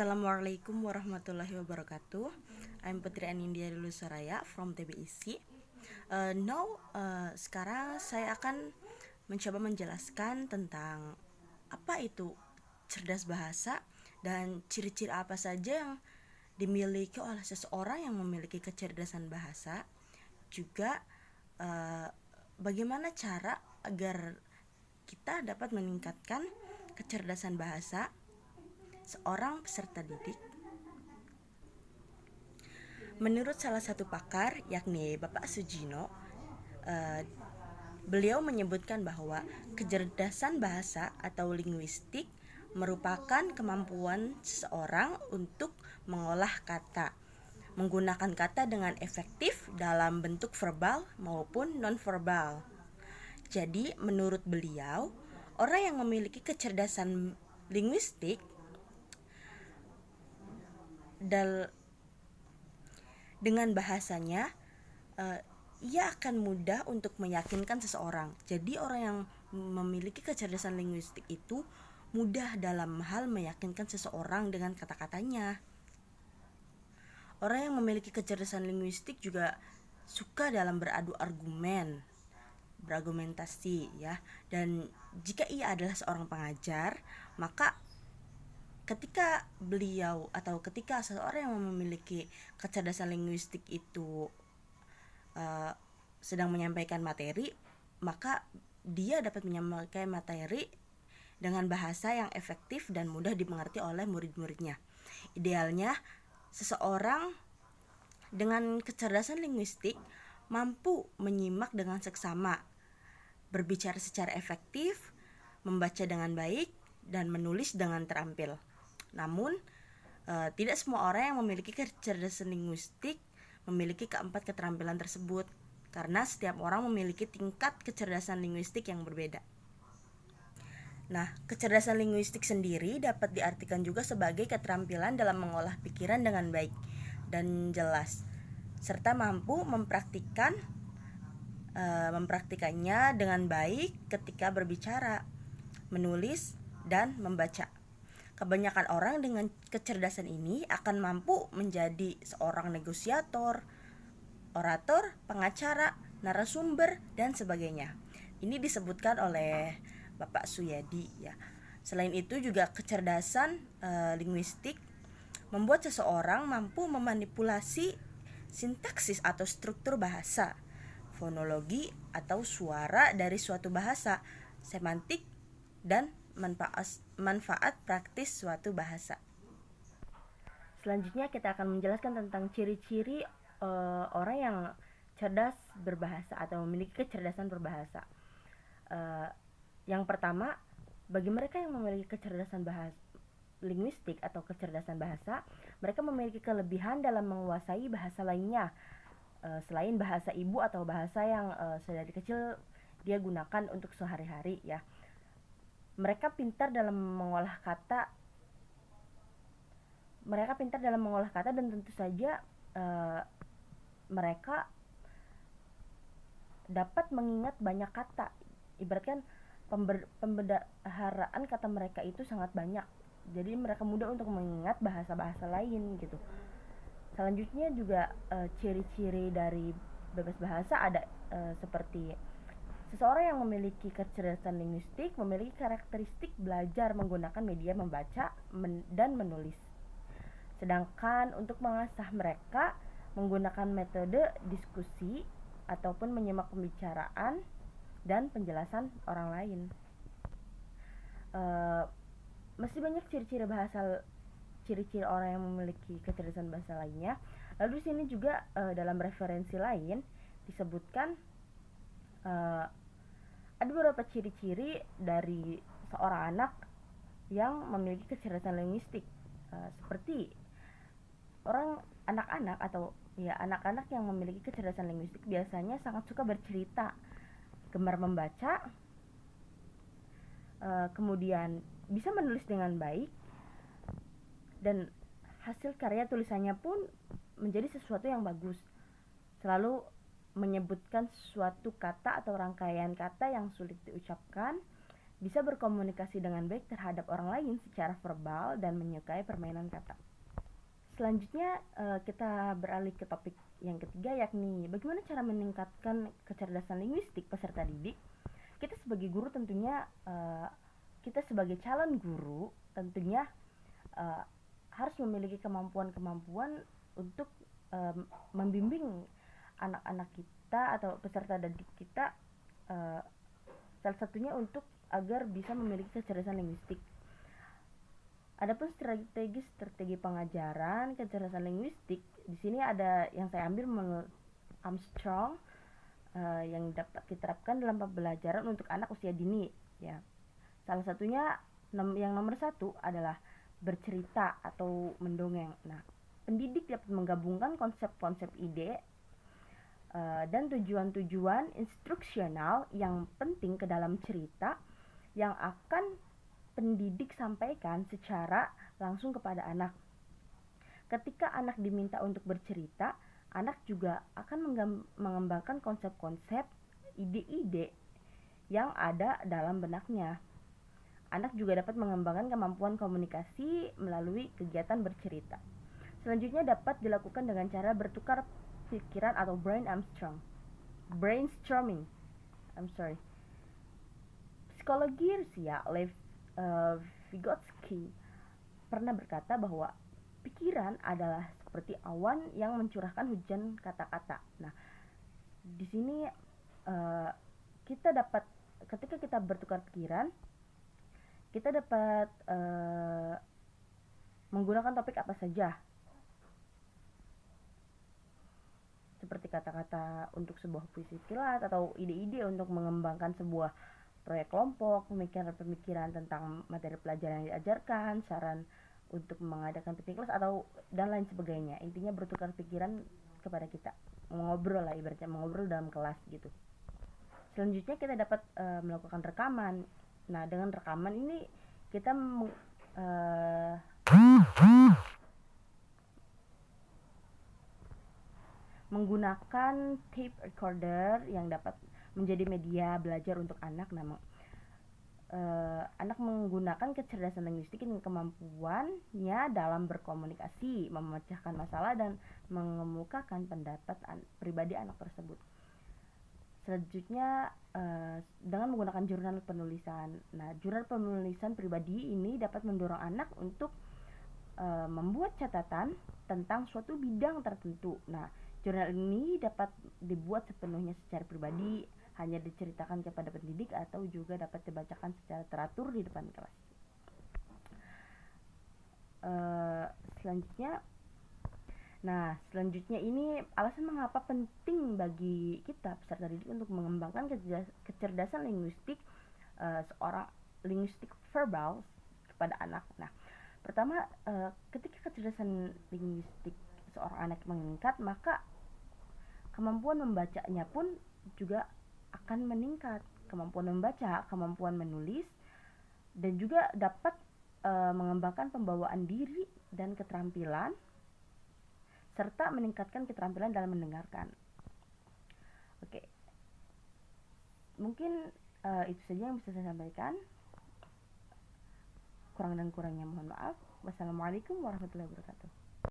Assalamualaikum warahmatullahi wabarakatuh. I'm Putri Anindya Dulu Soraya from TBIC. Sekarang saya akan mencoba menjelaskan tentang apa itu cerdas bahasa dan ciri-ciri apa saja yang dimiliki oleh seseorang yang memiliki kecerdasan bahasa. Juga bagaimana cara agar kita dapat meningkatkan kecerdasan bahasa seorang peserta didik. Menurut salah satu pakar, yakni Bapak Sujino, beliau menyebutkan bahwa kecerdasan bahasa atau linguistik merupakan kemampuan seseorang untuk mengolah kata, menggunakan kata dengan efektif dalam bentuk verbal maupun non-verbal. Jadi, menurut beliau, orang yang memiliki kecerdasan linguistik dengan bahasanya, ia akan mudah untuk meyakinkan seseorang. Jadi orang yang memiliki kecerdasan linguistik itu mudah dalam hal meyakinkan seseorang dengan kata-katanya. Orang yang memiliki kecerdasan linguistik juga suka dalam beradu argumen, berargumentasi ya. Dan jika ia adalah seorang pengajar, maka ketika seseorang yang memiliki kecerdasan linguistik itu sedang menyampaikan materi, maka dia dapat menyampaikan materi dengan bahasa yang efektif dan mudah dimengerti oleh murid-muridnya. Idealnya, seseorang dengan kecerdasan linguistik mampu menyimak dengan seksama, berbicara secara efektif, membaca dengan baik, dan menulis dengan terampil. Namun, tidak semua orang yang memiliki kecerdasan linguistik memiliki keempat keterampilan tersebut, karena setiap orang memiliki tingkat kecerdasan linguistik yang berbeda. Nah, kecerdasan linguistik sendiri dapat diartikan juga sebagai keterampilan dalam mengolah pikiran dengan baik dan jelas, serta mampu mempraktikannya dengan baik ketika berbicara, menulis, dan membaca. Kebanyakan orang dengan kecerdasan ini akan mampu menjadi seorang negosiator, orator, pengacara, narasumber, dan sebagainya. Ini disebutkan oleh Bapak Suyadi ya. Selain itu juga kecerdasan linguistik membuat seseorang mampu memanipulasi sintaksis atau struktur bahasa, fonologi atau suara dari suatu bahasa, semantik, dan manfaat praktis suatu bahasa. Selanjutnya kita akan menjelaskan tentang ciri-ciri orang yang cerdas berbahasa atau memiliki kecerdasan berbahasa. Yang pertama, bagi mereka yang memiliki kecerdasan bahasa linguistik atau kecerdasan bahasa, mereka memiliki kelebihan dalam menguasai bahasa lainnya selain bahasa ibu atau bahasa yang sedari kecil dia gunakan untuk sehari-hari ya. Mereka pintar dalam mengolah kata dan tentu saja mereka dapat mengingat banyak kata. Ibaratkan pembendaharaan kata mereka itu sangat banyak. Jadi mereka mudah untuk mengingat bahasa-bahasa lain gitu. Selanjutnya juga ciri-ciri dari bebas bahasa ada seperti seseorang yang memiliki kecerdasan linguistik memiliki karakteristik belajar menggunakan media membaca dan menulis. Sedangkan untuk mengasah mereka menggunakan metode diskusi ataupun menyimak pembicaraan dan penjelasan orang lain. Masih banyak ciri-ciri orang yang memiliki kecerdasan bahasa lainnya. Lalu di sini juga dalam referensi lain disebutkan ada beberapa ciri-ciri dari seorang anak yang memiliki kecerdasan linguistik, seperti anak-anak yang memiliki kecerdasan linguistik biasanya sangat suka bercerita, gemar membaca, kemudian bisa menulis dengan baik, dan hasil karya tulisannya pun menjadi sesuatu yang bagus. Selalu menyebutkan suatu kata atau rangkaian kata yang sulit diucapkan bisa berkomunikasi dengan baik terhadap orang lain secara verbal dan menyukai permainan kata. Selanjutnya kita beralih ke topik yang ketiga, yakni bagaimana cara meningkatkan kecerdasan linguistik peserta didik. Kita sebagai guru tentunya kita sebagai calon guru tentunya harus memiliki kemampuan-kemampuan untuk membimbing anak-anak kita atau peserta didik kita, salah satunya untuk agar bisa memiliki kecerdasan linguistik. Adapun strategi pengajaran kecerdasan linguistik, di sini ada yang saya ambil menurut Armstrong yang dapat diterapkan dalam pembelajaran untuk anak usia dini. Ya, salah satunya yang nomor 1 adalah bercerita atau mendongeng. Nah, pendidik dapat menggabungkan konsep-konsep ide dan tujuan-tujuan instruksional yang penting ke dalam cerita yang akan pendidik sampaikan secara langsung kepada anak. Ketika anak diminta untuk bercerita, anak juga akan mengembangkan konsep-konsep, ide-ide yang ada dalam benaknya. Anak juga dapat mengembangkan kemampuan komunikasi melalui kegiatan bercerita. Selanjutnya dapat dilakukan dengan cara bertukar pikiran atau brainstorming. Psikologi Rusia, Lev Vygotsky pernah berkata bahwa pikiran adalah seperti awan yang mencurahkan hujan kata-kata. Nah, di sini kita dapat, ketika kita bertukar pikiran, kita dapat menggunakan topik apa saja, seperti kata-kata untuk sebuah puisi kilat atau ide-ide untuk mengembangkan sebuah proyek kelompok, pemikiran-pemikiran tentang materi pelajaran yang diajarkan, saran untuk mengadakan piknik kelas atau dan lain sebagainya. Intinya bertukar pikiran kepada kita, mengobrol lah, ibaratnya mengobrol dalam kelas gitu. Selanjutnya kita dapat melakukan rekaman. Nah, dengan rekaman ini kita menggunakan tape recorder yang dapat menjadi media belajar untuk anak. Anak menggunakan kecerdasan linguistik dan kemampuannya dalam berkomunikasi, memecahkan masalah, dan mengemukakan pendapat pribadi anak tersebut. Selanjutnya dengan menggunakan jurnal penulisan. Nah, jurnal penulisan pribadi ini dapat mendorong anak untuk membuat catatan tentang suatu bidang tertentu. Nah, jurnal ini dapat dibuat sepenuhnya secara pribadi, hanya diceritakan kepada pendidik atau juga dapat dibacakan secara teratur di depan kelas. Selanjutnya ini alasan mengapa penting bagi kita peserta didik untuk mengembangkan kecerdasan linguistik seorang linguistik verbal kepada anak. Nah, pertama, ketika kecerdasan linguistik seorang anak meningkat, maka kemampuan membacanya pun juga akan meningkat. Kemampuan membaca, kemampuan menulis, dan juga dapat mengembangkan pembawaan diri dan keterampilan, serta meningkatkan keterampilan dalam mendengarkan. Oke, mungkin itu saja yang bisa saya sampaikan. Kurang dan kurangnya mohon maaf. Wassalamualaikum warahmatullahi wabarakatuh.